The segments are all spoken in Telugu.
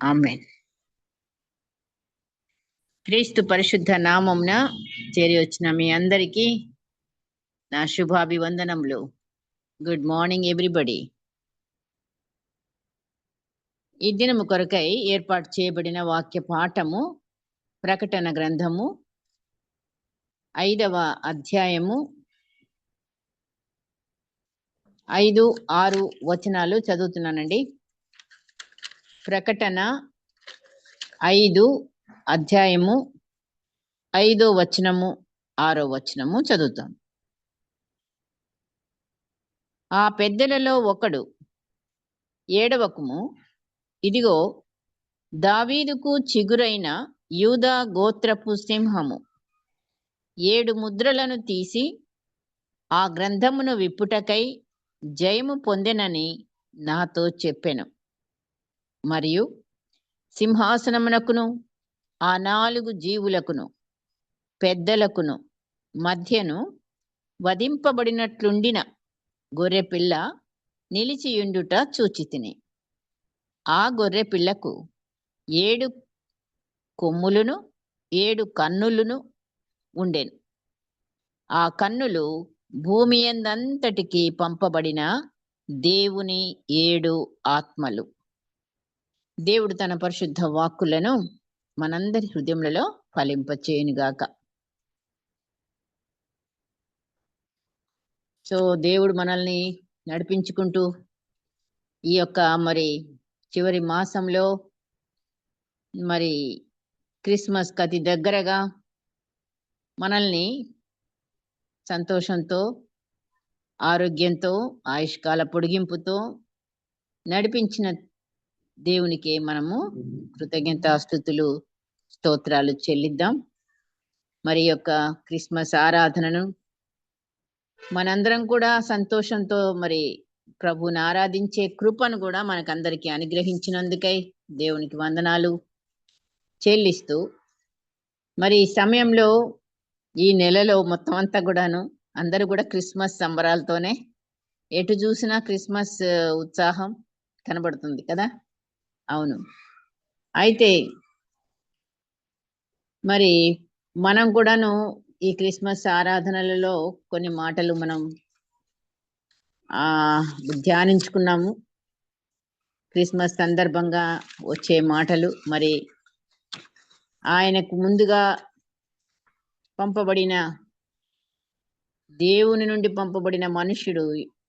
ఆమేన్. క్రీస్తు పరిశుద్ధ నామమున చేరి వచ్చిన మీ అందరికీ నా శుభాభివందనములు. Good morning everybody. ఈ దినము కొరకై ఏర్పాటు చేయబడిన వాక్య పాఠము ప్రకటన గ్రంథము 5వ అధ్యాయము 5, 6 వచనాలు చదువుతున్నానండి. ప్రకటన 5 అధ్యాయము 5వ వచనము 6వ వచనము చదువుతాం. ఆ పెద్దలలో ఒకడు, ఏడవకుము, ఇదిగో దావీదుకు చిగురైన యూదా గోత్రపు సింహము 7 ముద్రలను తీసి ఆ గ్రంథమును విప్పుటకై జయము పొందెనని నాతో చెప్పెను. మరియు సింహాసనమునకును ఆ 4 జీవులకును పెద్దలకును మధ్యను వధింపబడినట్లుండిన గొర్రెపిల్ల నిలిచియుండుట చూచితిని. ఆ గొర్రెపిల్లకు 7 కొమ్ములును 7 కన్నులును ఉండెను. ఆ కన్నులు భూమి యందంతటికి పంపబడిన దేవుని 7 ఆత్మలు. దేవుడు తన పరిశుద్ధ వాక్కులను మనందరి హృదయములలో ఫలింపచేయునుగాక. సో దేవుడు మనల్ని నడిపించుకుంటూ ఈ యొక్క చివరి మాసంలో క్రిస్మస్ అతి దగ్గరగా మనల్ని సంతోషంతో, ఆరోగ్యంతో, ఆయుష్కాల పొడిగింపుతో నడిపించిన దేవునికి మనము కృతజ్ఞతాస్తుతులు, స్తోత్రాలు చెల్లిద్దాం. యొక్క క్రిస్మస్ ఆరాధనను మనందరం కూడా సంతోషంతో ప్రభువుని ఆరాధించే కృపను కూడా మనకందరికీ అనుగ్రహించినందుకై దేవునికి వందనాలు చెల్లిస్తూ ఈ సమయంలో ఈ నెలలో మొత్తం అంతా కూడాను అందరూ కూడా క్రిస్మస్ సంబరాలతోనే, ఎటు చూసినా క్రిస్మస్ ఉత్సాహం కనబడుతుంది కదా. అవును. అయితే మనం కూడాను ఈ క్రిస్మస్ ఆరాధనలలో కొన్ని మాటలు మనం ధ్యానించుకున్నాము. క్రిస్మస్ సందర్భంగా వచ్చే మాటలు, ఆయనకు ముందుగా పంపబడిన దేవుని నుండి పంపబడిన మనుష్యుడు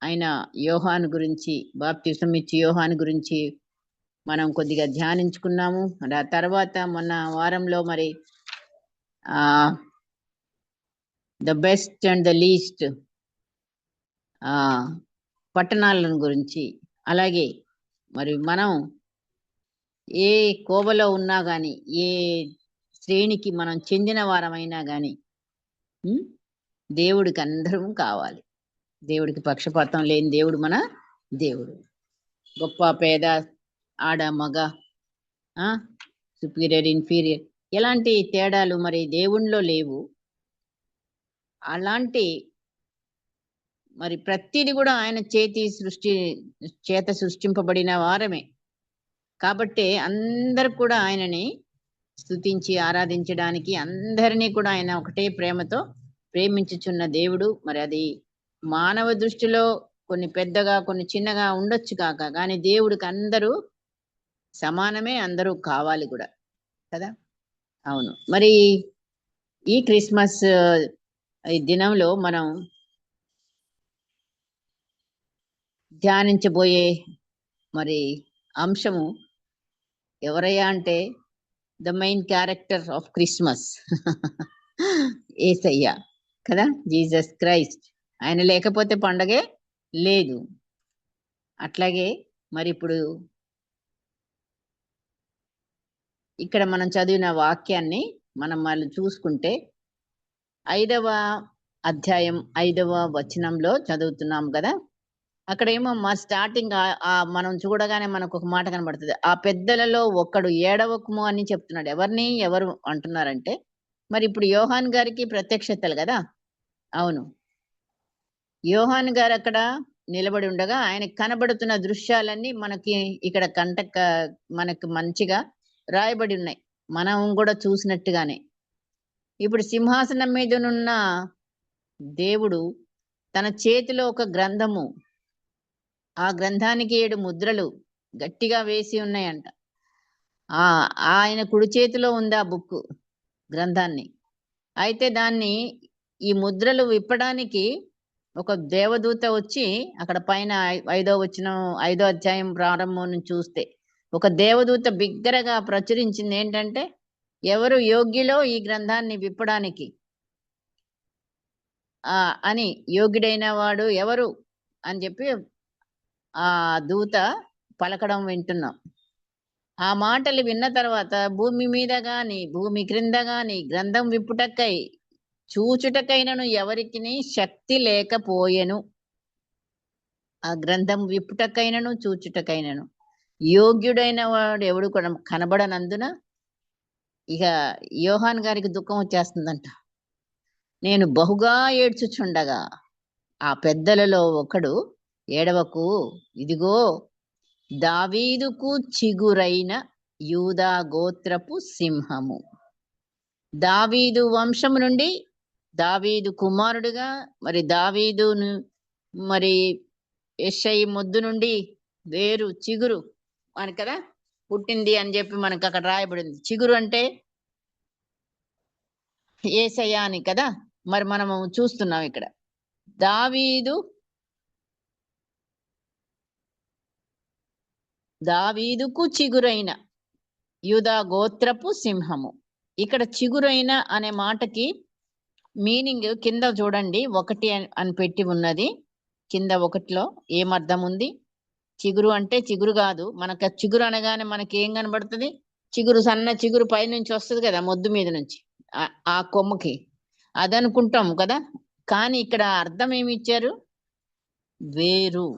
ఆయన యోహాను గురించి, బాప్తిసం ఇచ్చి యోహాను గురించి మనం కొద్దిగా ధ్యానించుకున్నాము. ఆ తర్వాత మొన్న వారంలో the best and the least పట్టణాలను గురించి, అలాగే మనం ఏ కోవలో ఉన్నా గాని, ఏ శ్రేణికి మనం చెందిన వారమైనా గాని దేవుడికి అందరం కావాలి. దేవుడికి పక్షపాతం లేని దేవుడు మన దేవుడు. గొప్ప పేద, ఆడ మగ, సుపీరియర్ ఇన్ఫీరియర్ ఎలాంటి తేడాలు దేవునిలో లేవు. అలాంటి ప్రతిది కూడా ఆయన చేత సృష్టింపబడిన వారమే కాబట్టి అందరు కూడా ఆయనని స్తుతించి ఆరాధించడానికి, అందరినీ కూడా ఆయన ఒకటే ప్రేమతో ప్రేమించుచున్న దేవుడు. అది మానవ దృష్టిలో కొన్ని పెద్దగా, కొన్ని చిన్నగా ఉండొచ్చు కాక, కానీ దేవుడికి అందరూ సమానమే, అందరూ కావాలి కూడా కదా. అవును. ఈ క్రిస్మస్ ఈ దినంలో మనం ధ్యానించబోయే అంశము ఎవరయ్యా అంటే the main character of Christmas యేసయ్య కదా, జీసస్ క్రైస్ట్. ఆయన లేకపోతే పండగే లేదు. అట్లాగే ఇప్పుడు ఇక్కడ మనం చదివిన వాక్యాన్ని మనం చూసుకుంటే 5వ అధ్యాయం 5వ వచనంలో చదువుతున్నాం కదా. అక్కడేమో స్టార్టింగ్ మనం చూడగానే మనకు ఒక మాట కనబడుతుంది. ఆ పెద్దలలో ఒకడు ఏడవకుము అని చెప్తున్నాడు. ఎవరు అంటున్నారంటే ఇప్పుడు యోహాన్ గారికి ప్రత్యక్షతలు కదా. అవును, యోహాన్ గారు అక్కడ నిలబడి ఉండగా ఆయనకు కనబడుతున్న దృశ్యాలన్నీ మనకి ఇక్కడ మనకు మంచిగా రాయబడి ఉన్నాయి. మనం కూడా చూసినట్టుగానే. ఇప్పుడు సింహాసనం మీదనున్న దేవుడు తన చేతిలో ఒక గ్రంథము, ఆ గ్రంథానికి 7 ముద్రలు గట్టిగా వేసి ఉన్నాయంట. ఆ ఆయన కుడి చేతిలో ఉంది ఆ బుక్ గ్రంథాన్ని. అయితే దాన్ని ఈ ముద్రలు విప్పడానికి ఒక దేవదూత వచ్చి అక్కడ పైన 5వ వచనం 5వ అధ్యాయం ప్రారంభం నుంచి చూస్తే ఒక దేవదూత బిగ్గరగా ప్రచురించింది ఏంటంటే, ఎవరు యోగ్యులో ఈ గ్రంథాన్ని విప్పడానికి అని, యోగ్యుడైన వాడు ఎవరు అని చెప్పి ఆ దూత పలకడం వింటున్నాం. ఆ మాటలు విన్న తర్వాత భూమి మీద గాని భూమి క్రింద గాని గ్రంథం విప్పుటకై చూచుటకైనను ఎవరికిని శక్తి లేకపోయెను. ఆ గ్రంథం విప్పుటకైనను చూచుటకైనను యోగ్యుడైన వాడు ఎవడు కూడా కనబడనందున ఇక యోహాన్ గారికి దుఃఖం వచ్చేస్తుందంట. నేను బహుగా ఏడ్చుచుండగా ఆ పెద్దలలో ఒకడు, ఏడవకు, ఇదిగో దావీదుకు చిగురైన యూదా గోత్రపు సింహము, దావీదు వంశము నుండి దావీదు కుమారుడుగా, మరి దావీదును మరి యెషై మొద్దు నుండి వేరు చిగురు అని కదా పుట్టింది అని చెప్పి మనకు అక్కడ రాయబడింది. చిగురు అంటే యేసయ్య అని కదా మరి మనము చూస్తున్నాం ఇక్కడ. దావీదుకు చిగురైన యూదా గోత్రపు సింహము. ఇక్కడ చిగురైన అనే మాటకి మీనింగ్ కింద చూడండి, 1 అని పెట్టి ఉన్నది. కింద 1లో ఏమర్థం ఉంది? చిగురు అంటే చిగురు కాదు. మనకు చిగురు అనగానే మనకి ఏం కనబడుతుంది? చిగురు, సన్న చిగురు పైనుంచి వస్తుంది కదా, మొద్దు మీద నుంచి ఆ కొమ్మకి, అదనుకుంటాం కదా. కానీ ఇక్కడ అర్థం ఏమి ఇచ్చారు? వేరు.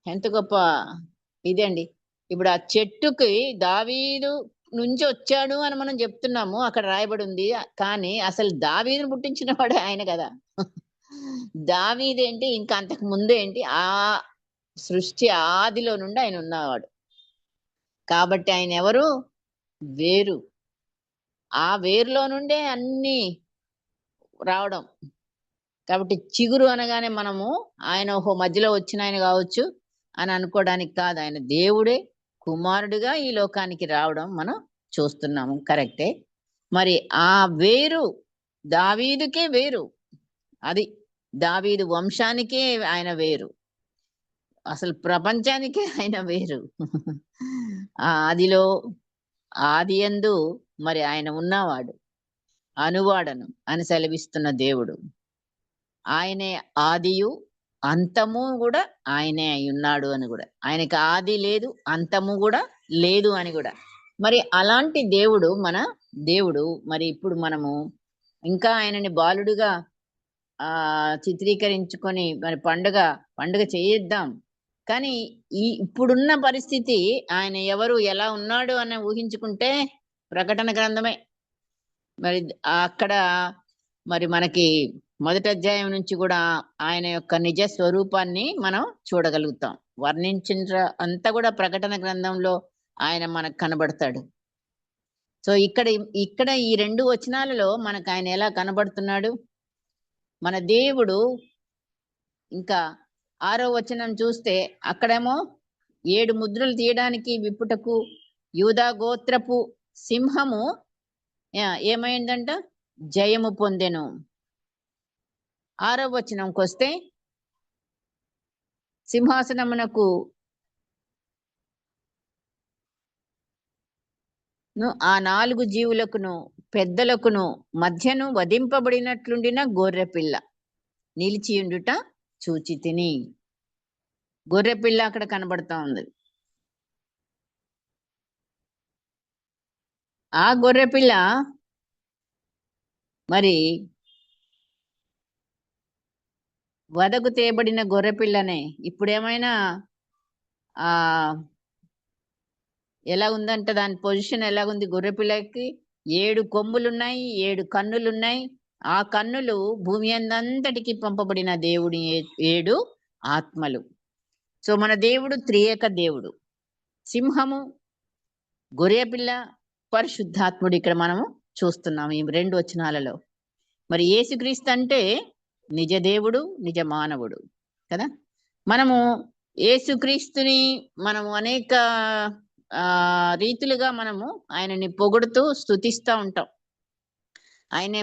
ఎంత గొప్ప ఇదండి. ఇప్పుడు ఆ చెట్టుకి దావీదు నుంచి వచ్చాడు అని మనం చెప్తున్నాము, అక్కడ రాయబడి ఉంది. కానీ అసలు దావీదును పుట్టించిన వాడే ఆయన కదా. దావీదేంటి, ఇంకా అంతకు ముందేంటి, ఆ సృష్టి ఆదిలో నుండి ఆయన ఉన్నవాడు కాబట్టి ఆయన ఎవరు? వేరు. ఆ వేరులో నుండే అన్ని రావడం. కాబట్టి చిగురు అనగానే మనము ఆయన మధ్యలో వచ్చిన ఆయన కావచ్చు అని అనుకోవడానికి కాదు. ఆయన దేవుడే కుమారుడిగా ఈ లోకానికి రావడం మనం చూస్తున్నాము. కరెక్టే. మరి ఆ వేరు దావీదుకే వేరు. అది దావీదు వంశానికే ఆయన వేరు. అసలు ప్రపంచానికే ఆయన వేరు. ఆదిలో ఆదియందు మరి ఆయన ఉన్నవాడు, అనువాడను అని సెలవిస్తున్న దేవుడు. ఆయనే ఆదియు అంతము కూడా ఆయనే అయి ఉన్నాడు అని కూడా. ఆయనకి ఆది లేదు, అంతము కూడా లేదు అని కూడా. మరి అలాంటి దేవుడు మన దేవుడు. మరి ఇప్పుడు మనము ఇంకా ఆయనని బాలుడుగా చిత్రీకరించుకొని మరి పండుగ చేయిద్దాం. కానీ ఇప్పుడున్న పరిస్థితి ఆయన ఎవరు, ఎలా ఉన్నాడు అని ఊహించుకుంటే ప్రకటన గ్రంథమే. మరి అక్కడ మరి మనకి 1వ అధ్యాయం నుంచి కూడా ఆయన యొక్క నిజ స్వరూపాన్ని మనం చూడగలుగుతాం. వర్ణించిన అంతా కూడా ప్రకటన గ్రంథంలో ఆయన మనకు కనబడతాడు. సో ఇక్కడ ఈ 2 వచనాలలో మనకు ఆయన ఎలా కనబడుతున్నాడు? మన దేవుడు. ఇంకా 6వ వచనం చూస్తే అక్కడేమో 7 ముద్రలు తీయడానికి విప్పుటకు యూదా గోత్రపు సింహము ఏమైందంట? జయము పొందెను. 6వ వచనంకి వస్తే సింహాసనమునకు ఆ 4 జీవులకును పెద్దలకును మధ్యను వధింపబడినట్లుండిన గొర్రెపిల్ల నిలిచియుండుట చూచితిని. గొర్రెపిల్ల అక్కడ కనబడతా ఉంది. ఆ గొర్రెపిల్ల మరి వదకు తేబడిన గొర్రెపిల్లనే. ఇప్పుడేమైనా ఎలా ఉందంటే దాని పొజిషన్ ఎలాగుంది? గొర్రెపిల్లకి 7 కొమ్ములున్నాయి, 7 కన్నులున్నాయి. ఆ కన్నులు భూమి అందంతటికి పంపబడిన దేవుడి 7 ఆత్మలు. సో మన దేవుడు త్రియేక దేవుడు. సింహము, గొర్రెపిల్ల, పరిశుద్ధాత్ముడు ఇక్కడ మనము చూస్తున్నాం ఈ 2 వచనాలలో. మరి యేసుక్రీస్తు అంటే నిజ దేవుడు, నిజ మానవుడు కదా. మనము యేసుక్రీస్తుని మనము అనేక రీతులుగా మనము ఆయనని పొగుడుతూ స్తుతిస్తూ ఉంటాం. ఆయనే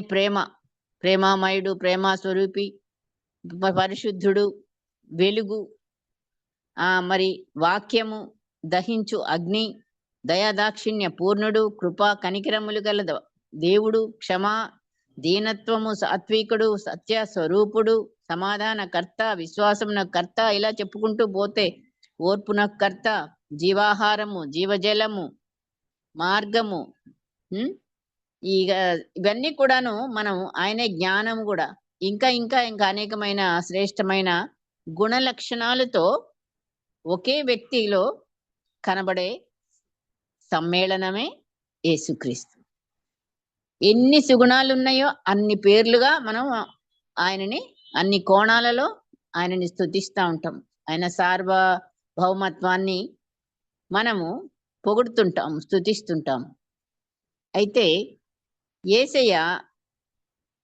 ప్రేమామయుడు, ప్రేమ స్వరూపి, పరిశుద్ధుడు, వెలుగు, మరి వాక్యము, దహించు అగ్ని, దయాదాక్షిణ్య పూర్ణుడు, కృపా కనికరములు గల దేవుడు, క్షమా, దీనత్వము, సాత్వికుడు, సత్య స్వరూపుడు, సమాధానకర్త, విశ్వాసమునకర్త, ఇలా చెప్పుకుంటూ పోతే ఓర్పునకర్త, జీవాహారము, జీవజలము, మార్గము, ఇవన్నీ కూడాను మనం ఆయనే జ్ఞానం కూడా ఇంకా ఇంకా ఇంకా అనేకమైన శ్రేష్టమైన గుణ లక్షణాలతో ఒకే వ్యక్తిలో కనబడే సమ్మేళనమే యేసుక్రీస్తు. ఎన్ని సుగుణాలు ఉన్నాయో అన్ని పేర్లుగా మనం ఆయనని అన్ని కోణాలలో ఆయనని స్తుతిస్తూ ఉంటాం. ఆయన సార్వభౌమత్వాన్ని మనము పొగుడుతుంటాం, స్తుతిస్తుంటాం. అయితే యేసయ్య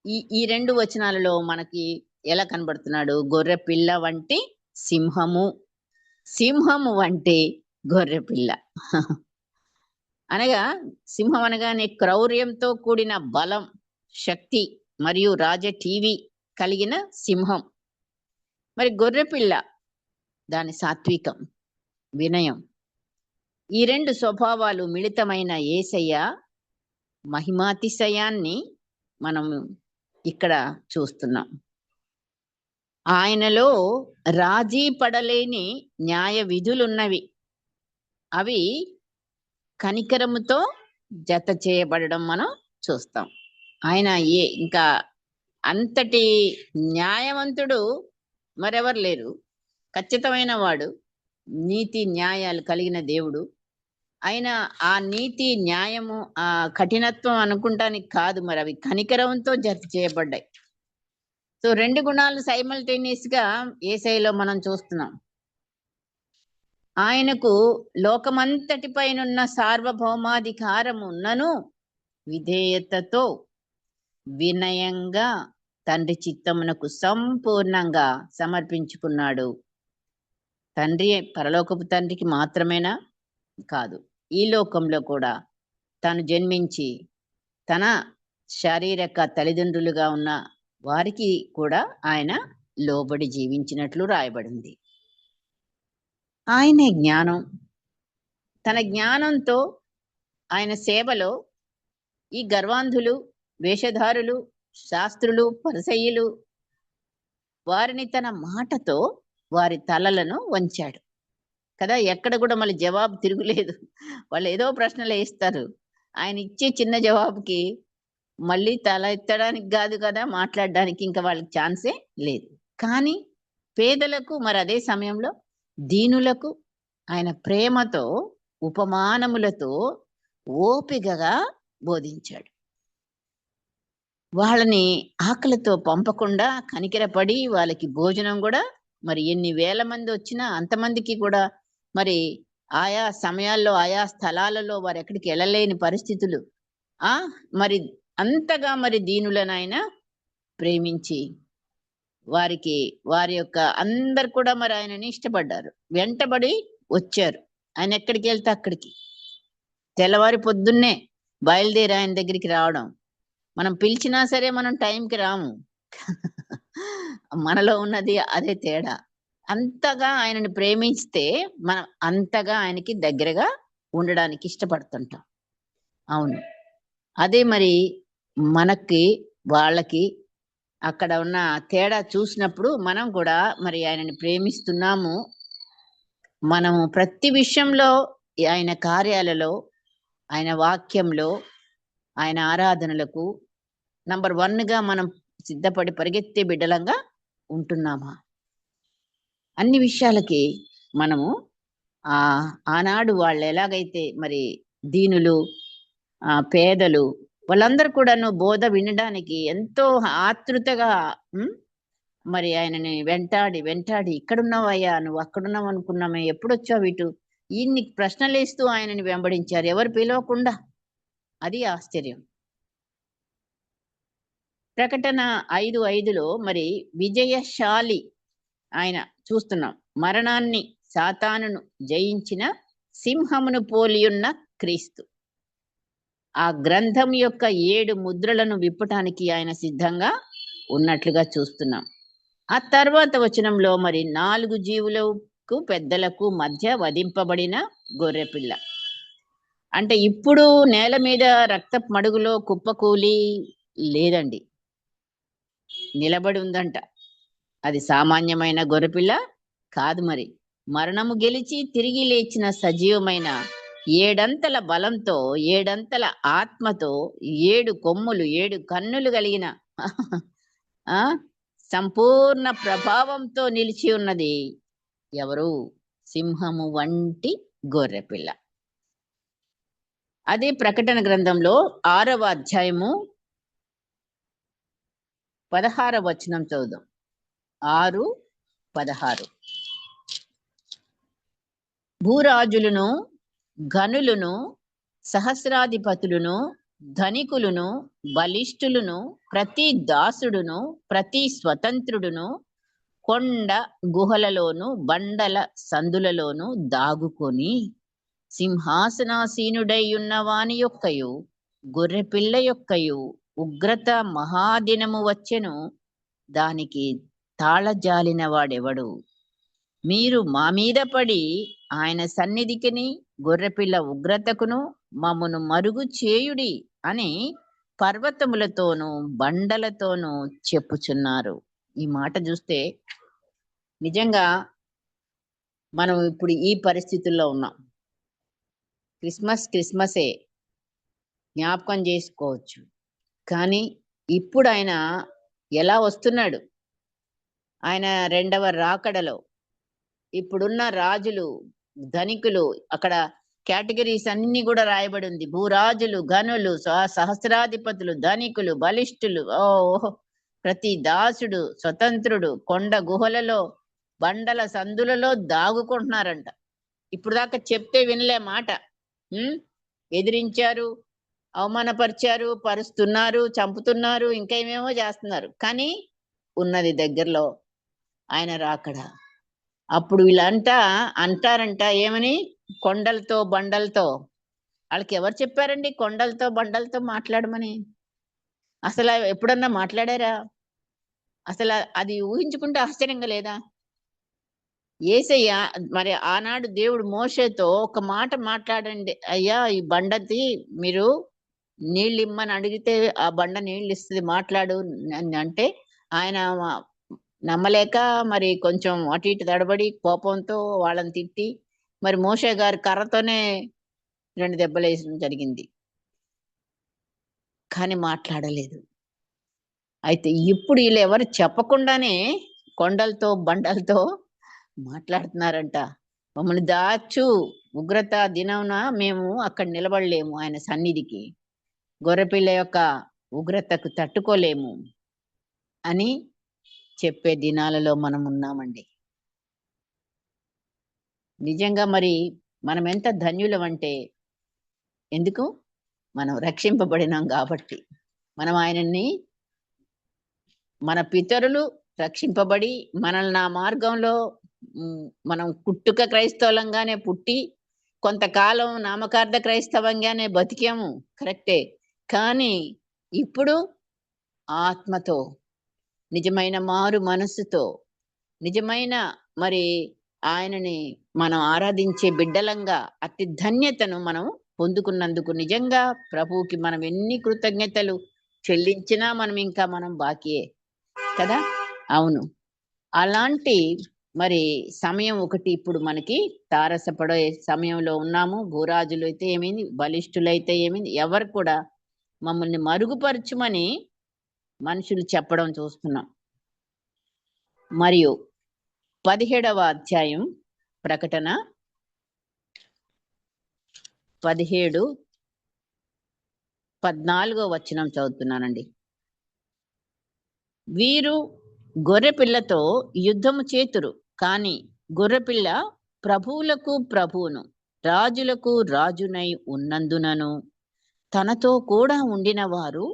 ఈ 2 వచనాలలో మనకి ఎలా కనబడుతున్నాడు? గొర్రె పిల్ల వంటి సింహము, సింహము వంటి గొర్రె పిల్ల. అనగా సింహం అనగానే క్రౌర్యంతో కూడిన బలం, శక్తి మరియు టీవీ కలిగిన సింహం. మరి గొర్రెపిల్ల దాని సాత్వికం, వినయం. ఈ 2 స్వభావాలు మిళితమైన యేసయ్య మహిమాతిశయాన్ని మనం ఇక్కడ చూస్తున్నాం. ఆయనలో రాజీ పడలేని న్యాయ విధులున్నవి. అవి కనికరముతో జత చేయబడడం మనం చూస్తాం. ఆయన ఇంకా అంతటి న్యాయవంతుడు మరెవరు లేరు. ఖచ్చితమైన వాడు, నీతి న్యాయాలు కలిగిన దేవుడు. ఆయన ఆ నీతి న్యాయము, ఆ కఠినత్వం అనుకుంటానికి కాదు, మరి అవి కనికరంతో జత చేయబడ్డాయి. సో 2 గుణాలు సైమల్టేనియస్ గా యేసయ్యలో మనం చూస్తున్నాం. ఆయనకు లోకమంతటిపైనున్న సార్వభౌమాధికారం ఉన్నను విధేయతతో వినయంగా తండ్రి చిత్తమునకు సంపూర్ణంగా సమర్పించుకున్నాడు. తండ్రి, పరలోకపు తండ్రికి మాత్రమేనా కాదు, ఈ లోకంలో కూడా తాను జన్మించి తన శారీరక తల్లిదండ్రులుగా ఉన్న వారికి కూడా ఆయన లోబడి జీవించినట్లు రాయబడింది. ఆయనే జ్ఞానం. తన జ్ఞానంతో ఆయన సేవలో ఈ గర్వాంధులు, వేషధారులు, శాస్త్రులు, పరిసయ్యులు వారిని తన మాటతో వారి తలలను వంచాడు కదా. ఎక్కడ కూడా మళ్ళీ జవాబు తిరుగులేదు. వాళ్ళు ఏదో ప్రశ్నలు వేస్తారు, ఆయన ఇచ్చే చిన్న జవాబుకి మళ్ళీ తల ఎత్తడానికి కాదు కదా, మాట్లాడడానికి ఇంకా వాళ్ళకి ఛాన్సే లేదు. కానీ పేదలకు, మరి అదే సమయంలో దీనులకు ఆయన ప్రేమతో, ఉపమానములతో ఓపికగా బోధించాడు. వాళ్ళని ఆకలితో పంపకుండా కనికరపడి వాళ్ళకి భోజనం కూడా, మరి ఎన్ని వేల మంది వచ్చినా అంతమందికి కూడా, మరి ఆయా సమయాల్లో ఆయా స్థలాలలో వారు ఎక్కడికి వెళ్ళలేని పరిస్థితులు, మరి అంతగా మరి దీనులను ఆయన ప్రేమించి వారికి వారి యొక్క అందరు కూడా మరి ఆయనని ఇష్టపడ్డారు, వెంటబడి వచ్చారు. ఆయన ఎక్కడికి వెళ్తే అక్కడికి తెల్లవారి పొద్దున్నే బయలుదేరి ఆయన దగ్గరికి రావడం. మనం పిలిచినా సరే మనం టైంకి రాము. మనలో ఉన్నది అదే తేడా. అంతగా ఆయనని ప్రేమిస్తే మనం అంతగా ఆయనకి దగ్గరగా ఉండడానికి ఇష్టపడుతుంటాం. అవును, అదే మరి మనకి వాళ్ళకి అక్కడ ఉన్న తేడా చూసినప్పుడు మనం కూడా మరి ఆయనని ప్రేమిస్తున్నాము. మనము ప్రతి విషయంలో ఆయన కార్యాలలో, ఆయన వాక్యంలో, ఆయన ఆరాధనలకు నంబర్ 1గా మనం సిద్ధపడి పరిగెత్తే బిడ్డలంగా ఉంటున్నామా? అన్ని విషయాలకి మనము ఆనాడు వాళ్ళు ఎలాగైతే మరి దీనులు, పేదలు, వాళ్ళందరూ కూడాను బోధ వినడానికి ఎంతో ఆతృతగా మరి ఆయనని వెంటాడి వెంటాడి ఇక్కడున్నావయ్యా, నువ్వు అక్కడున్నావు అనుకున్నామే, ఎప్పుడొచ్చావు ఇటు, ఈయన్ని ప్రశ్నలేస్తూ ఆయనని వెంబడించారు, ఎవరు పిలవకుండా. అది ఆశ్చర్యం. ప్రకటన 5:5లో మరి విజయశాలి ఆయన చూస్తున్నాం. మరణాన్ని సాతానును జయించిన సింహమును పోలియున్న క్రీస్తు. ఆ గ్రంథం యొక్క 7 ముద్రలను విప్పటానికి ఆయన సిద్ధంగా ఉన్నట్లుగా చూస్తున్నాం. ఆ తర్వాత వచనంలో మరి 4 జీవులకు పెద్దలకు మధ్య వధింపబడిన గొర్రెపిల్ల. అంటే ఇప్పుడు నేల మీద రక్తపు మడుగులో కుప్పకూలి లేదండి, నిలబడి ఉందంట. అది సామాన్యమైన గొర్రెపిల్ల కాదు. మరి మరణము గెలిచి తిరిగి లేచిన సజీవమైన 7 బలంతో 7 ఆత్మతో 7 కొమ్ములు 7 కన్నులు కలిగిన ఆ సంపూర్ణ ప్రభావంతో నిలిచి ఉన్నది ఎవరు? సింహము వంటి గొర్రెపిల్ల. అదే ప్రకటన గ్రంథంలో 6వ అధ్యాయము 16వ వచనం చదువుదాం. 6:16. భూరాజులను, ఘనులను, సహస్రాధిపతులను, ధనికులను, బలిష్ఠులను, ప్రతి దాసుడును, ప్రతి స్వతంత్రుడును కొండ గుహలలోను బండల సందులలోను దాగుకొని సింహాసనాసీనుడై ఉన్నవాని యొక్కయు గొర్రెపిల్ల యొక్కయు ఉగ్రత మహాదినము వచ్చెను, దానికి తాళజాలిన వాడెవడు? మీరు మా మీద పడి ఆయన సన్నిధికిని గొర్రెపిల్ల ఉగ్రతకును మమ్మను మరుగు చేయుడి అని పర్వతములతోనూ బండలతోనూ చెప్పుచున్నారు. ఈ మాట చూస్తే నిజంగా మనం ఇప్పుడు ఈ పరిస్థితుల్లో ఉన్నాం. క్రిస్మసే జ్ఞాపకం చేసుకోవచ్చు, కానీ ఇప్పుడు ఆయన ఎలా వస్తున్నాడు? ఆయన 2వ రాకడలో ఇప్పుడున్న రాజులు, ధనికులు, అక్కడ కేటగిరీస్ అన్ని కూడా రాయబడి ఉంది. భూరాజులు, ఘనులు, సహస్రాధిపతులు, ధనికులు, బలిష్ఠులు, ప్రతి దాసుడు, స్వతంత్రుడు కొండ గుహలలో బండల సందులలో దాగుకుంటున్నారంట. ఇప్పుడు దాకా చెప్తే వినలే మాట, ఎదిరించారు, అవమానపరిచారు, పరుస్తున్నారు, చంపుతున్నారు, ఇంకా ఏమేమో చేస్తున్నారు. కానీ ఉన్నది దగ్గరలో ఆయన రాకడ. అప్పుడు వీళ్ళంట అంటారంట ఏమని? కొండలతో బండలతో. వాళ్ళకి ఎవరు చెప్పారండి కొండలతో బండలతో మాట్లాడమని? అసలు ఎప్పుడన్నా మాట్లాడారా? అసలు అది ఊహించుకుంటే ఆశ్చర్యంగా లేదా? యేసయ్య మరి ఆనాడు దేవుడు మోషేతో ఒక మాట మాట్లాడండి అయ్యా, ఈ బండది మీరు నీళ్ళు ఇమ్మని అడిగితే ఆ బండ నీళ్ళు ఇస్తుంది, మాట్లాడు అంటే ఆయన నమ్మలేక మరి కొంచెం అటు ఇటు తడబడి కోపంతో వాళ్ళని తిట్టి మరి మోషే గారి కర్రతోనే 2 దెబ్బలు వేయడం జరిగింది, కానీ మాట్లాడలేదు. అయితే ఇప్పుడు వీళ్ళు ఎవరు చెప్పకుండానే కొండలతో బండలతో మాట్లాడుతున్నారంట. మమ్మల్ని దాచు, ఉగ్రత దినమున మేము అక్కడ నిలబడలేము, ఆయన సన్నిధికి గొర్రెపిల్ల యొక్క ఉగ్రతకు తట్టుకోలేము అని చెప్పే దినాలలో మనం ఉన్నామండి. నిజంగా మరి మనం ఎంత ధన్యులం అంటే, ఎందుకు? మనం రక్షింపబడినాం కాబట్టి. మనం ఆయనని, మన పితరులు రక్షింపబడి మనల్ని ఆ మార్గంలో మనం పుట్టుక క్రైస్తవులంగానే పుట్టి కొంతకాలం నామకార్థ క్రైస్తవంగానే బతికాము, కరెక్టే. కానీ ఇప్పుడు ఆత్మతో, నిజమైన మారు మనస్సుతో, నిజమైన మరి ఆయనని మనం ఆరాధించే బిడ్డలంగా అతి ధన్యతను మనం పొందుకున్నందుకు నిజంగా ప్రభువుకి మనం ఎన్ని కృతజ్ఞతలు చెల్లించినా మనం బాకీయే కదా. అవును, అలాంటి మరి సమయం ఒకటి ఇప్పుడు మనకి తారసపడే సమయంలో ఉన్నాము. భూరాజులు అయితే ఏమైంది, బలిష్ఠులైతే ఏమైంది, ఎవరు కూడా మమ్మల్ని మరుగుపరచుమని మనుషులు చెప్పడం చూస్తున్నాం. మరియు 17వ అధ్యాయం ప్రకటన 17 14వ వచనం చదువుతున్నానండి. వీరు గొర్రెపిల్లతో యుద్ధము చేతురు, కాని గొర్రెపిల్ల ప్రభువులకు ప్రభువును రాజులకు రాజునై ఉన్నందునను తనతో కూడా ఉండిన వారు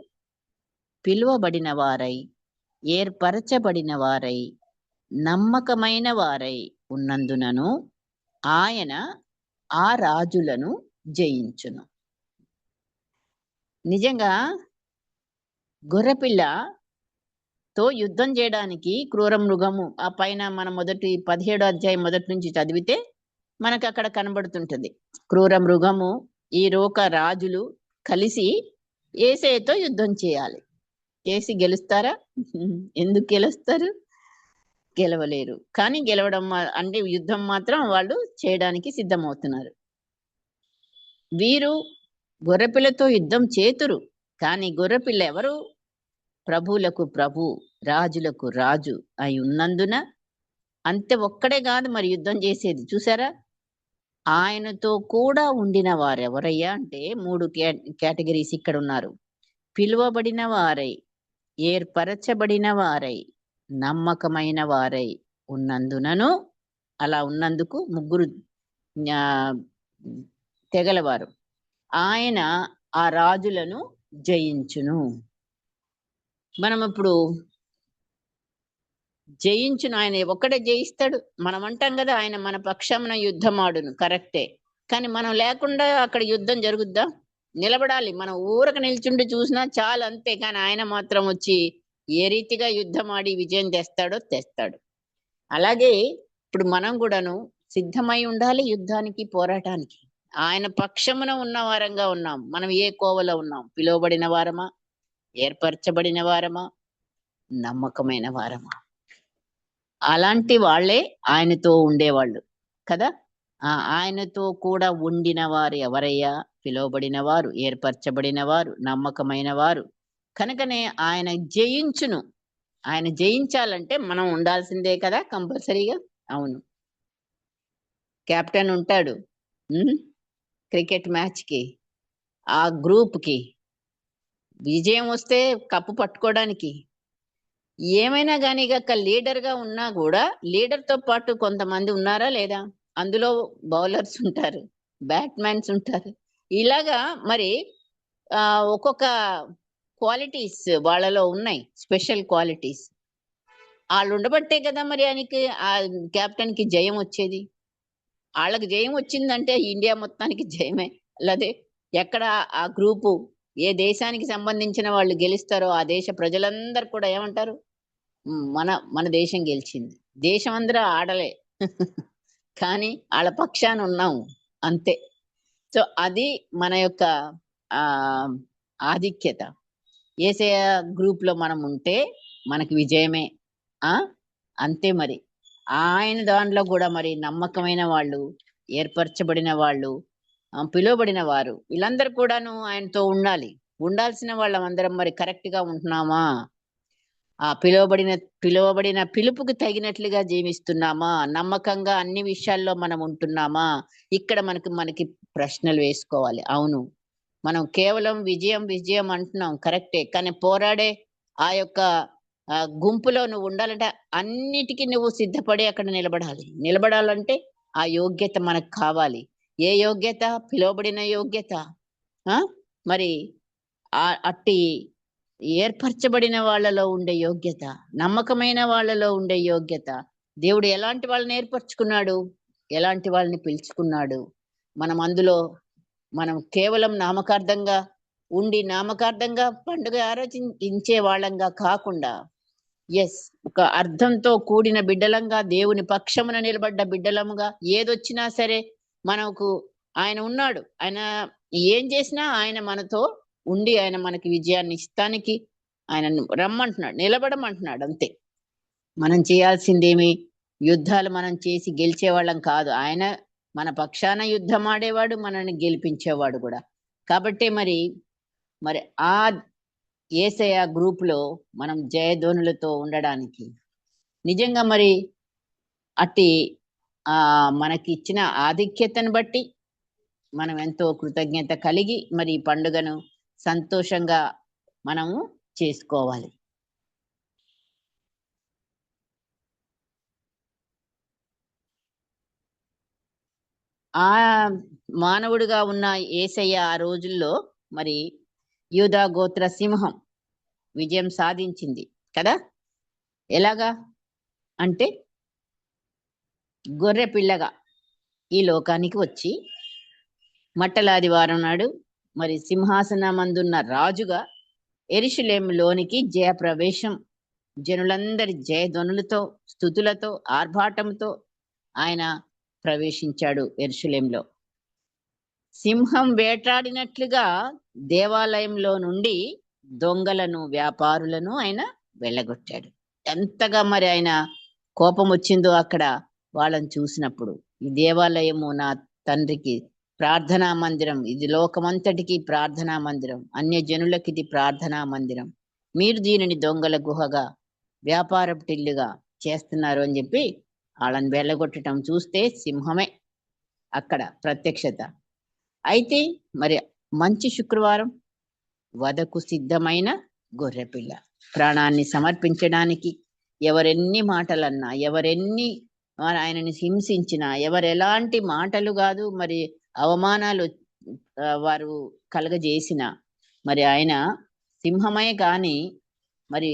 పిలువబడిన వారై ఏర్పరచబడిన వారై నమ్మకమైన వారై ఉన్నందునను ఆయన ఆ రాజులను జయించును. నిజంగా గొర్రెపిల్లతో యుద్ధం చేయడానికి క్రూర మృగము ఆ పైన మన 17వ అధ్యాయం మొదటి నుంచి చదివితే మనకు అక్కడ కనబడుతుంటది. క్రూర మృగము ఈ లోక రాజులు కలిసి యేసయ్యతో యుద్ధం చేయాలి. చేసి గెలుస్తారా? ఎందుకు గెలుస్తారు? గెలవలేరు. కానీ గెలవడం అంటే యుద్ధం మాత్రం వాళ్ళు చేయడానికి సిద్ధమవుతున్నారు. వీరు గొర్రెపిల్లతో యుద్ధం చేతురు, కానీ గొర్రెపిల్ల ఎవరు? ప్రభువులకు ప్రభు రాజులకు రాజు అయి ఉన్నందున అంతే ఒక్కడే కాదు మరి యుద్ధం చేసేది. చూసారా? ఆయనతో కూడా ఉండిన వారెవరయ్యా అంటే 3 కేటగిరీస్ ఇక్కడ ఉన్నారు. పిలువబడిన వారై ఏర్పరచబడిన వారై నమ్మకమైన వారై ఉన్నందునను, అలా ఉన్నందుకు ముగ్గురు తెగలవారు. ఆయన ఆ రాజులను జయించును. మనం ఇప్పుడు జయించును, ఆయన ఒక్కడే జయిస్తాడు. మనం అంటాం కదా ఆయన మన పక్షమున యుద్ధమాడును, కరెక్టే. కానీ మనం లేకుండా అక్కడ యుద్ధం జరుగుద్దా? నిలబడాలి. మనం ఊరకు నిల్చుండి చూసినా చాలు, అంతే. కానీ ఆయన మాత్రం వచ్చి ఏ రీతిగా యుద్ధమాడి విజయం తెస్తాడు. అలాగే ఇప్పుడు మనం కూడాను సిద్ధమై ఉండాలి యుద్ధానికి, పోరాటానికి. ఆయన పక్షమున ఉన్న వారంగా ఉన్నాం. మనం ఏ కోవలో ఉన్నాం? పిలువబడిన వారమా, ఏర్పరచబడిన వారమా, నమ్మకమైన వారమా? అలాంటి వాళ్ళే ఆయనతో ఉండేవాళ్ళు కదా. ఆయనతో కూడా ఉండిన వారు ఎవరయ్యా? పిలువబడిన వారు, ఏర్పరచబడిన వారు, నమ్మకమైన వారు. కనుకనే ఆయన జయించును. ఆయన జయించాలంటే మనం ఉండాల్సిందే కదా కంపల్సరీగా. అవును, కెప్టెన్ ఉంటాడు క్రికెట్ మ్యాచ్కి, ఆ గ్రూప్కి విజయం వస్తే కప్పు పట్టుకోవడానికి. ఏమైనా కానీ ఇక లీడర్గా ఉన్నా కూడా లీడర్తో పాటు కొంతమంది ఉన్నారా లేదా? అందులో బౌలర్స్ ఉంటారు, బ్యాట్స్మెన్స్ ఉంటారు. ఇలాగా మరి ఒక్కొక్క క్వాలిటీస్ వాళ్ళలో ఉన్నాయి, స్పెషల్ క్వాలిటీస్. వాళ్ళు ఉండబట్టే కదా మరి ఆయనకి ఆ కెప్టెన్కి జయం వచ్చేది. వాళ్ళకి జయం వచ్చిందంటే ఇండియా మొత్తానికి జయమే. అలాగే ఎక్కడ ఆ గ్రూపు ఏ దేశానికి సంబంధించిన వాళ్ళు గెలుస్తారో ఆ దేశ ప్రజలందరూ కూడా ఏమంటారు? మన మన దేశం గెలిచింది. దేశం అందరూ ఆడలే కానీ వాళ్ళ పక్షాన ఉన్నాము, అంతే. సో అది మన యొక్క ఆధిక్యత. యేసయ్య గ్రూప్ లో మనం ఉంటే మనకి విజయమే. అంతే. మరి ఆయన దాంట్లో కూడా మరి నమ్మకమైన వాళ్ళు, ఏర్పరచబడిన వాళ్ళు, పిలువబడిన వారు, వీళ్ళందరూ కూడాను ఆయనతో ఉండాల్సిన వాళ్ళందరం మరి కరెక్ట్ గా ఉంటున్నామా? ఆ పిలువబడిన పిలుపుకి తగినట్లుగా జీవిస్తున్నామా? నమ్మకంగా అన్ని విషయాల్లో మనం ఉంటున్నామా? ఇక్కడ మనకి ప్రశ్నలు వేసుకోవాలి. అవును, మనం కేవలం విజయం అంటున్నాం, కరెక్టే. కానీ పోరాడే ఆ యొక్క గుంపులో నువ్వు ఉండాలంటే అన్నిటికీ నువ్వు సిద్ధపడి అక్కడ నిలబడాలంటే ఆ యోగ్యత మనకు కావాలి. ఏ యోగ్యత? పిలువబడిన యోగ్యత. మరి అట్టి ఏర్పరచబడిన వాళ్ళలో ఉండే యోగ్యత, నమ్మకమైన వాళ్ళలో ఉండే యోగ్యత. దేవుడు ఎలాంటి వాళ్ళని ఏర్పరచుకున్నాడు, ఎలాంటి వాళ్ళని పిలుచుకున్నాడు? మనం కేవలం నామకార్థంగా ఉండి నామకార్థంగా పండుగ ఆరాధించే వాళ్ళంగా కాకుండా, ఒక అర్థంతో కూడిన బిడ్డలంగా, దేవుని పక్షమున నిలబడ్డ బిడ్డలముగా, ఏదొచ్చినా సరే మనకు ఆయన ఉన్నాడు. ఆయన ఏం చేసినా ఆయన మనతో ఉండి ఆయన మనకి విజయాన్ని ఇస్తానికి ఆయన రమ్మంటున్నాడు, నిలబడమంటున్నాడు, అంతే. మనం చేయాల్సిందేమి? యుద్ధాలు మనం చేసి గెలిచేవాళ్ళం కాదు. ఆయన మన పక్షాన యుద్ధం ఆడేవాడు, మనల్ని గెలిపించేవాడు కూడా. కాబట్టి మరి ఆ యేసయ్య గ్రూప్ లో మనం జయధ్వనులతో ఉండడానికి నిజంగా మరి అట్టి మనకి ఇచ్చిన ఆధిక్యతను బట్టి మనం ఎంతో కృతజ్ఞత కలిగి మరి పండుగను సంతోషంగా మనము చేసుకోవాలి. ఆ మానవుడిగా ఉన్న యేసయ్య ఆ రోజుల్లో మరి యూదా గోత్ర సింహం విజయం సాధించింది కదా. ఎలాగా అంటే గొర్రె పిల్లగా ఈ లోకానికి వచ్చి మట్టలాదివారం నాడు మరి సింహాసనమందున్న రాజుగా యెరూషలేములోనికి జయప్రవేశం, జనులందరి జయధ్వనులతో, స్తుతులతో, ఆర్భాటంతో ఆయన ప్రవేశించాడు యెరూషలేంలో. సింహం వేటాడినట్లుగా దేవాలయంలో నుండి దొంగలను, వ్యాపారులను ఆయన వెళ్ళగొట్టాడు. ఎంతగా మరి ఆయన కోపం వచ్చిందో అక్కడ వాళ్ళని చూసినప్పుడు. ఈ దేవాలయము నా తండ్రికి ప్రార్థనా మందిరం, ఇది లోకమంతటికి ప్రార్థనా మందిరం, అన్య జనులకి ఇది ప్రార్థనా మందిరం, మీరు దీనిని దొంగల గుహగా, వ్యాపారటిల్లుగా చేస్తున్నారు అని చెప్పి వాళ్ళని వెళ్ళగొట్టడం చూస్తే సింహమే అక్కడ ప్రత్యక్షత. అయితే మరి మంచి శుక్రవారం వధకు సిద్ధమైన గొర్రెపిల్ల ప్రాణాన్ని సమర్పించడానికి ఎవరెన్ని మాటలన్నా, ఎవరెన్ని ఆయనని హింసించినా, ఎవరెలాంటి మాటలు కాదు మరి అవమానాలు వారు కలగజేసిన మరి ఆయన సింహమే కానీ మరి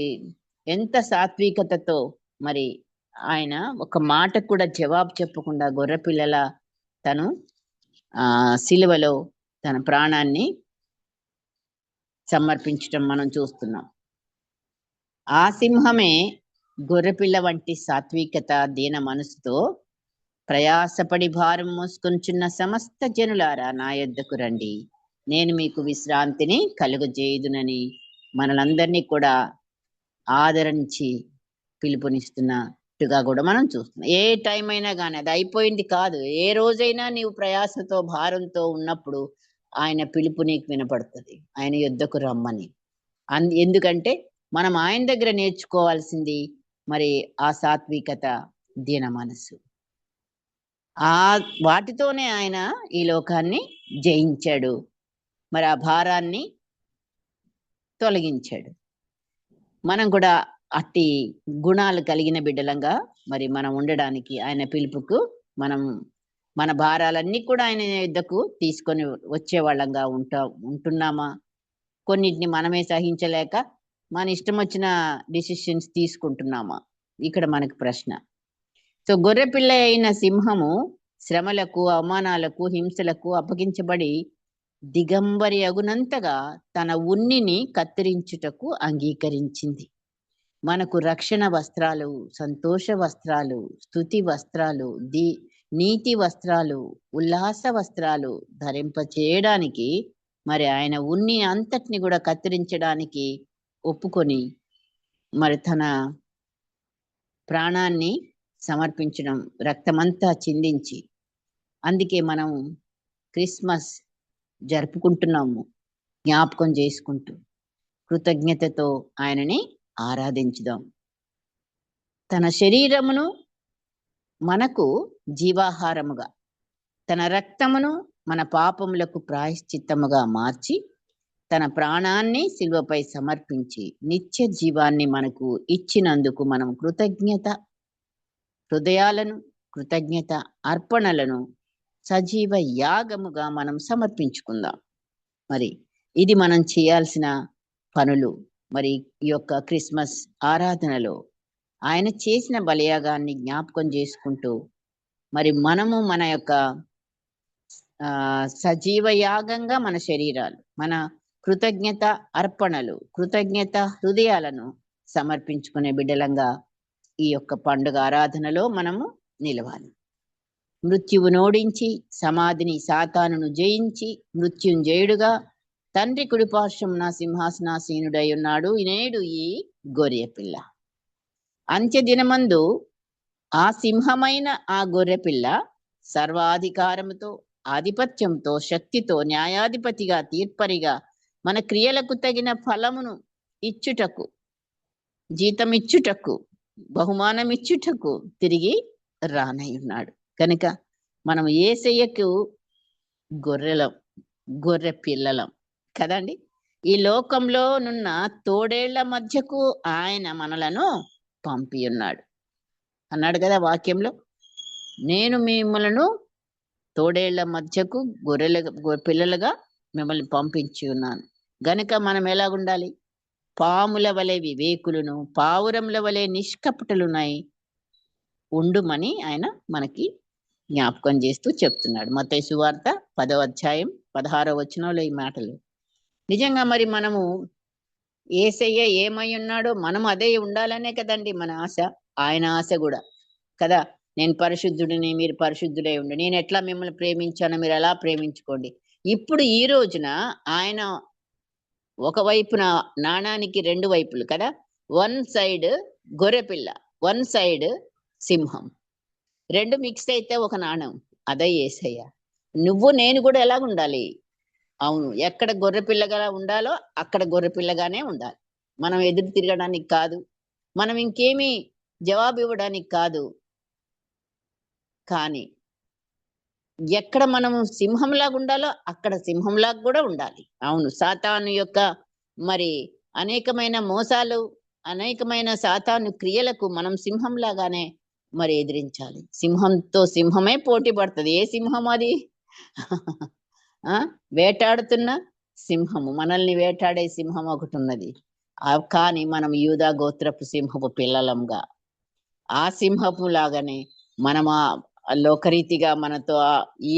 ఎంత సాత్వికతతో మరి ఆయన ఒక మాట కూడా జవాబు చెప్పకుండా గొర్రెపిల్లల తను సిలువలో తన ప్రాణాన్ని సమర్పించటం మనం చూస్తున్నాం. ఆ సింహమే గొర్రెపిల్ల వంటి సాత్వికత, దీన మనసుతో ప్రయాసపడి భారం మోసుకొంచున్న సమస్త జనులారా నా యొద్దకు రండి, నేను మీకు విశ్రాంతిని కలుగజేయుదునని మనలందరినీ కూడా ఆదరించి పిలుపునిస్తున్నట్టుగా కూడా మనం చూస్తున్నాం. ఏ టైం అయినా కానీ అది అయిపోయింది కాదు. ఏ రోజైనా నీవు ప్రయాసతో భారంతో ఉన్నప్పుడు ఆయన పిలుపు నీకు వినపడుతుంది, ఆయన యొద్దకు రమ్మని. ఎందుకంటే మనం ఆయన దగ్గర నేర్చుకోవాల్సింది మరి ఆ సాత్వికత, దీన మనసు. వాటితోనే ఆయన ఈ లోకాన్ని జయించాడు, మరి ఆ భారాన్ని తొలగించాడు. మనం కూడా అట్టి గుణాలు కలిగిన బిడ్డలంగా మరి మనం ఉండడానికి ఆయన పిలుపుకు మనం మన భారాలన్నీ కూడా ఆయన యుద్ధకు తీసుకొని వచ్చే వాళ్ళంగా ఉంటున్నామా? కొన్నిటిని మనమే సహించలేక మన ఇష్టం వచ్చిన డిసిషన్స్ తీసుకుంటున్నామా? ఇక్కడ మనకు ప్రశ్న. సో గొర్రెపిల్ల అయిన సింహము శ్రమలకు, అవమానాలకు, హింసలకు అప్పగించబడి దిగంబరి అగునంతగా తన ఉన్నిని కత్తిరించుటకు అంగీకరించింది. మనకు రక్షణ వస్త్రాలు, సంతోష వస్త్రాలు, స్తుతి వస్త్రాలు, నీతి వస్త్రాలు, ఉల్లాస వస్త్రాలు ధరింపచేయడానికి మరి ఆయన ఉన్ని అంతటిని కూడా కత్తిరించడానికి ఒప్పుకొని మరి తన ప్రాణాన్ని సమర్పించడం, రక్తమంతా చిందించి. అందుకే మనం క్రిస్మస్ జరుపుకుంటున్నాము, జ్ఞాపకం చేసుకుంటూ కృతజ్ఞతతో ఆయనని ఆరాధించుదాం. తన శరీరమును మనకు జీవాహారముగా, తన రక్తమును మన పాపములకు ప్రాయశ్చిత్తముగా మార్చి, తన ప్రాణాన్ని శిలువపై సమర్పించి నిత్య జీవాన్ని మనకు ఇచ్చినందుకు మనం కృతజ్ఞత హృదయాలను, కృతజ్ఞత అర్పణలను సజీవ యాగముగా మనం సమర్పించుకుందాం. మరి ఇది మనం చేయాల్సిన పనులు. మరి ఈ యొక్క క్రిస్మస్ ఆరాధనలో ఆయన చేసిన బలియాగాన్ని జ్ఞాపకం చేసుకుంటూ మరి మనము మన యొక్క సజీవ యాగంగా మన శరీరాలు, మన కృతజ్ఞత అర్పణలు, కృతజ్ఞత హృదయాలను సమర్పించుకునే బిడ్డలంగా ఈ యొక్క పండుగ ఆరాధనలో మనము నిలవాలి. మృత్యువునోడించి, సమాధిని సాతానును జయించి, మృత్యుంజయుడుగా తండ్రి కుడిపార్శ్వమున సింహాసనాసీనుడై ఉన్నాడు నేడు ఈ గొర్రెపిల్ల. అంత్యదినమందు ఆ సింహమైన ఆ గొర్రెపిల్ల సర్వాధికారముతో, ఆధిపత్యంతో, శక్తితో న్యాయాధిపతిగా, తీర్పరిగా మన క్రియలకు తగిన ఫలమును ఇచ్చుటకు, జీతమిచ్చుటకు, బహుమానమిచ్చుటకు తిరిగి రానయ్యున్నాడు. కనుక మనం యేసయ్యకు గొర్రె పిల్లలం కదండి. ఈ లోకంలో నున్న తోడేళ్ల మధ్యకు ఆయన మనలను పంపి ఉన్నాడు అన్నాడు కదా వాక్యంలో. నేను మిమ్మలను తోడేళ్ల మధ్యకు పిల్లలుగా మిమ్మల్ని పంపించి ఉన్నాను. గనుక మనం ఎలాగుండాలి? పాముల వలె వివేకులను, పావురముల వలె నిష్కపటులున్నాయి ఉండుమని ఆయన మనకి జ్ఞాపకం చేస్తూ చెప్తున్నాడు. మత్తయి సువార్త 10వ అధ్యాయం 16వ వచనంలో ఈ మాటలు. నిజంగా మరి మనము యేసయ్య ఏమై ఉన్నాడో మనం అదే ఉండాలనే కదండి మన ఆశ, ఆయన ఆశ కూడా కదా. నేను పరిశుద్ధుడిని, మీరు పరిశుద్ధులై ఉండి, నేను ఎట్లా మిమ్మల్ని ప్రేమించానో మీరు ఎలా ప్రేమించుకోండి. ఇప్పుడు ఈ రోజున ఆయన ఒకవైపున నాణానికి రెండు వైపులు కదా. వన్ సైడ్ గొర్రెపిల్ల, వన్ సైడ్ సింహం, రెండు మిక్స్ అయితే ఒక నాణం. అదే యేసయ్య. నువ్వు నేను కూడా ఎలాగుండాలి? అవును, ఎక్కడ గొర్రెపిల్లగా ఉండాలో అక్కడ గొర్రెపిల్లగానే ఉండాలి. మనం ఎదురు తిరగడానికి కాదు, మనం ఇంకేమీ జవాబు ఇవ్వడానికి కాదు. కానీ ఎక్కడ మనం సింహంలాగా ఉండాలో అక్కడ సింహంలాగా కూడా ఉండాలి. అవును, సాతాను యొక్క మరి అనేకమైన మోసాలు, అనేకమైన సాతాను క్రియలకు మనం సింహంలాగానే మరి ఎదిరించాలి. సింహంతో సింహమే పోటీ పడుతుంది. ఏ సింహం అది? వేటాడుతున్న సింహము, మనల్ని వేటాడే సింహం ఒకటి ఉన్నది. కానీ మనం యూదా గోత్రపు సింహపు పిల్లలంగా ఆ సింహపు లాగానే మనం ఆ లోకరీతిగా మనతో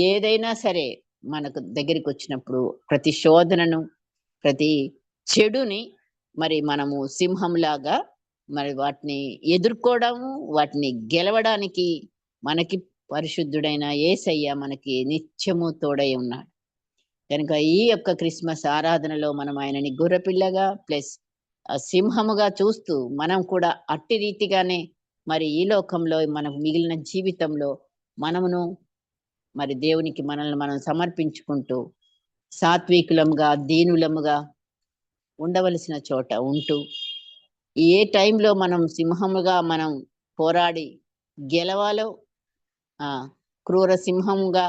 ఏదైనా సరే మనకు దగ్గరికి వచ్చినప్పుడు ప్రతి శోధనను, ప్రతి చెడుని మరి మనము సింహంలాగా మరి వాటిని ఎదుర్కోవడము, వాటిని గెలవడానికి మనకి పరిశుద్ధుడైన యేసయ్య మనకి నిత్యము తోడై ఉన్నాడు. కనుక ఈ యొక్క క్రిస్మస్ ఆరాధనలో మనం ఆయనని గొర్రెపిల్లగా ప్లస్ సింహముగా చూస్తూ మనం కూడా అట్టి రీతిగానే మరి ఈ లోకంలో మనకు మిగిలిన జీవితంలో మనమును మరి దేవునికి మనల్ని మనం సమర్పించుకుంటూ సాత్వికులముగా, దీనులముగా ఉండవలసిన చోట ఉంటూ, ఏ టైంలో మనం సింహముగా మనం పోరాడి గెలవాలో, క్రూర సింహంగా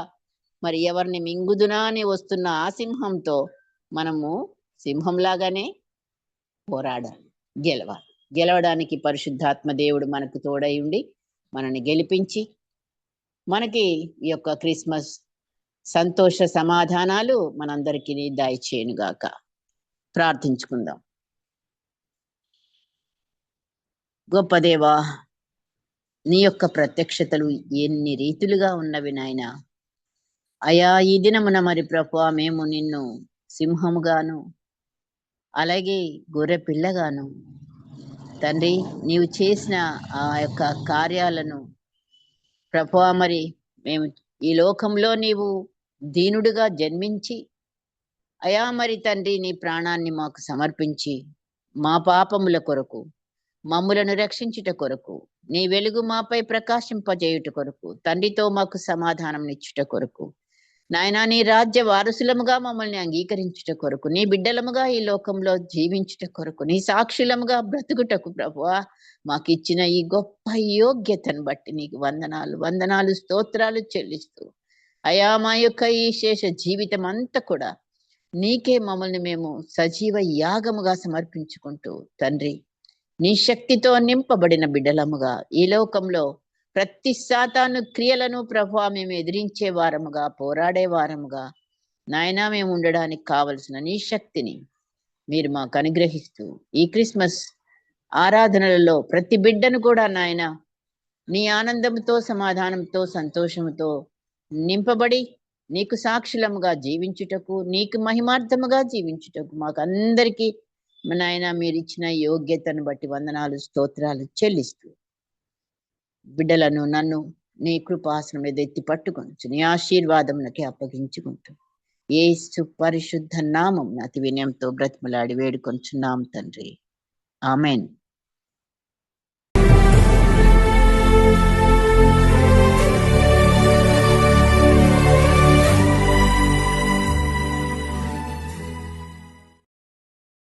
మరి ఎవరిని మింగుదునా అని వస్తున్న ఆ సింహంతో మనము సింహంలాగానే పోరాడాలి, గెలవాలి. గెలవడానికి పరిశుద్ధాత్మ దేవుడు మనకు తోడై ఉండి మనని గెలిపించి మనకి ఈ యొక్క క్రిస్మస్ సంతోష సమాధానాలు మనందరికీ దయచేయునుగాక. ప్రార్థించుకుందాం. గొప్ప దేవా, నీ యొక్క ప్రత్యక్షతలు ఎన్ని రీతులుగా ఉన్నవి నాయనా. అయా, ఈ దినమున మరి ప్రభువా మేము నిన్ను సింహముగాను అలాగే గొర్రె పిల్లగాను తండ్రి నీవు చేసిన ఆ యొక్క కార్యాలను ప్రభువా మరి మేము ఈ లోకంలో నీవు దీనుడిగా జన్మించి అయా మరి తండ్రి నీ ప్రాణాన్ని మాకు సమర్పించి మా పాపముల కొరకు మమ్ములను రక్షించుట కొరకు, నీ వెలుగు మాపై ప్రకాశింపజేయుట కొరకు, తండ్రితో మాకు సమాధానం ఇచ్చుట కొరకు నాయనా, నీ రాజ్య వారసులముగా మమ్మల్ని అంగీకరించుట కొరకు, నీ బిడ్డలముగా ఈ లోకంలో జీవించుట కొరకు, నీ సాక్షులముగా బ్రతుకుటకు ప్రభువా మాకు ఇచ్చిన ఈ గొప్ప యోగ్యతను బట్టి నీకు వందనాలు, వందనాలు, స్తోత్రాలు చెల్లిస్తూ అయా మా యొక్క ఈ శేష జీవితం అంతా కూడా నీకే మమ్మల్ని మేము సజీవ యాగముగా సమర్పించుకుంటూ తండ్రి నీ శక్తితో నింపబడిన బిడ్డలముగా ఈ లోకంలో ప్రతి సాతాను క్రియలను ప్రభువా మేము ఎదిరించే వారముగా, పోరాడే వారముగా నాయనా మేము ఉండడానికి కావలసిన నీ శక్తిని మీరు మాకు అనుగ్రహిస్తూ ఈ క్రిస్మస్ ఆరాధనలలో ప్రతి బిడ్డను కూడా నాయన నీ ఆనందంతో, సమాధానంతో, సంతోషంతో నింపబడి నీకు సాక్షులముగా జీవించుటకు, నీకు మహిమార్థముగా జీవించుటకు మాకు అందరికీ నాయన మీరు ఇచ్చిన యోగ్యతను బట్టి వందనాలు, స్తోత్రాలు చెల్లిస్తూ బిడ్డలను నన్ను నీ కృపాసనం మీద ఎత్తి పట్టుకొనొచ్చు నీ ఆశీర్వాదమునకి అప్పగించుకుంటూ యేసు పరిశుద్ధ నామం అతి వినయంతో బ్రతిమలాడి వేడుకొంచున్నాం తండ్రి. ఆమెన్.